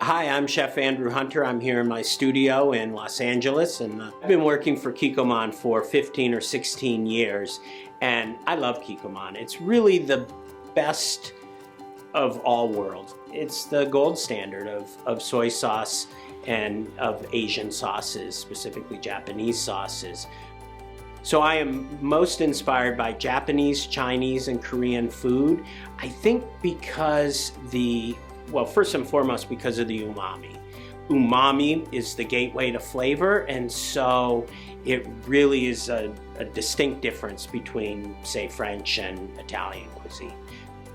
Hi, I'm Chef Andrew Hunter. I'm here in my studio in Los Angeles, and I've been working for Kikkoman for 15 or 16 years, and I love Kikkoman. It's really the best of all worlds. It's the gold standard of soy sauce and of Asian sauces, specifically Japanese sauces. So I am most inspired by Japanese, Chinese, and Korean food. I think because well, first and foremost, because of the umami. Umami is the gateway to flavor, and so it really is a distinct difference between, say, French and Italian cuisine.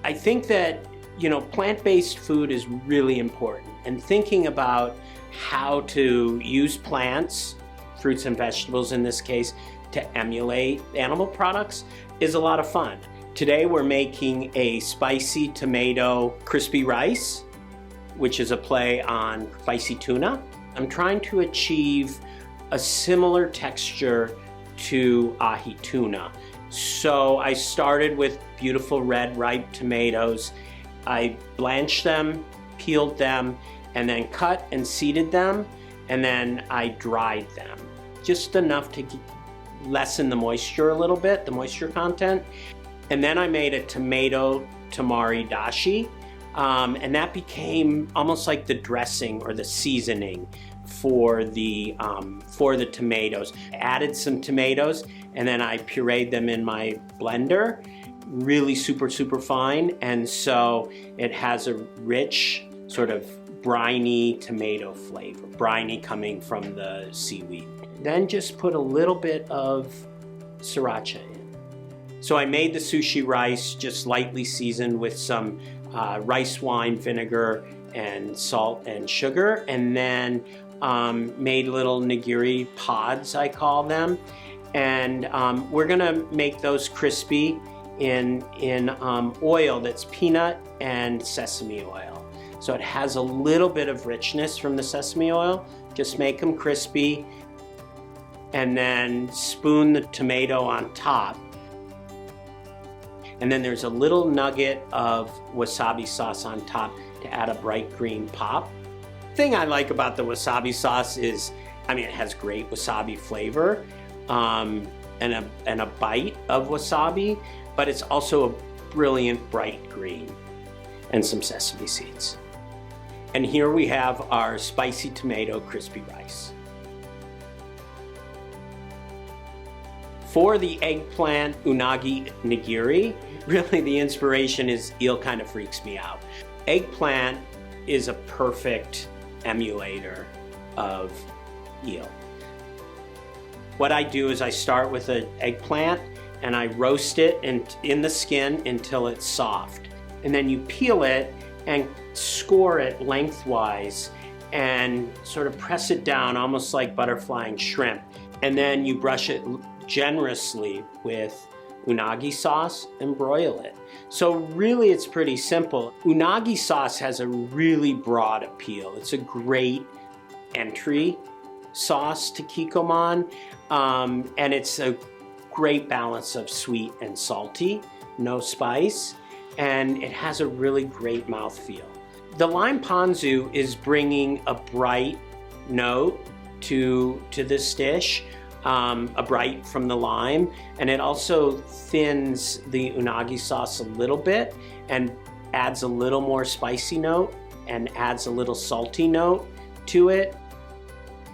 I think that, plant-based food is really important, and thinking about how to use plants, fruits and vegetables in this case, to emulate animal products is a lot of fun. Today we're making a spicy tomato crispy rice, which is a play on spicy tuna. I'm trying to achieve a similar texture to ahi tuna. So I started with beautiful red ripe tomatoes. I blanched them, peeled them, and then cut and seeded them, and then I dried them. Just enough to lessen the moisture a little bit, the moisture content. And then I made a tomato tamari dashi, and that became almost like the dressing or the seasoning for the tomatoes. I added some tomatoes, and then I pureed them in my blender, really super fine, and so it has a rich sort of briny tomato flavor, briny coming from the seaweed. Then just put a little bit of sriracha in. So I made the sushi rice just lightly seasoned with some rice wine vinegar and salt and sugar, and then made little nigiri pods, I call them. And we're gonna make those crispy in oil that's peanut and sesame oil. So it has a little bit of richness from the sesame oil. Just make them crispy, and then spoon the tomato on top. And then there's a little nugget of wasabi sauce on top to add a bright green pop. The thing I like about the wasabi sauce is, it has great wasabi flavor and a bite of wasabi, but it's also a brilliant bright green and some sesame seeds. And here we have our spicy tomato crispy rice. For the eggplant unagi nigiri, really the inspiration is eel kind of freaks me out. Eggplant is a perfect emulator of eel. What I do is I start with an eggplant and I roast it in the skin until it's soft. And then you peel it and score it lengthwise and sort of press it down almost like butterflying shrimp. And then you brush it generously with unagi sauce and broil it. So really it's pretty simple. Unagi sauce has a really broad appeal. It's a great entry sauce to Kikkoman, and it's a great balance of sweet and salty, no spice, and it has a really great mouthfeel. The lime ponzu is bringing a bright note to this dish. A bright from the lime, and it also thins the unagi sauce a little bit and adds a little more spicy note and adds a little salty note to it.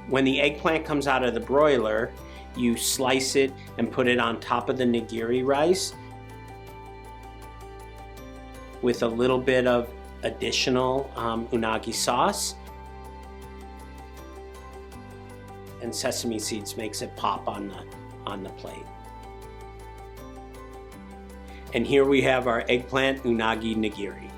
When the eggplant comes out of the broiler, you slice it and put it on top of the nigiri rice with a little bit of additional unagi sauce. And sesame seeds makes it pop on the plate. And here we have our eggplant unagi nigiri.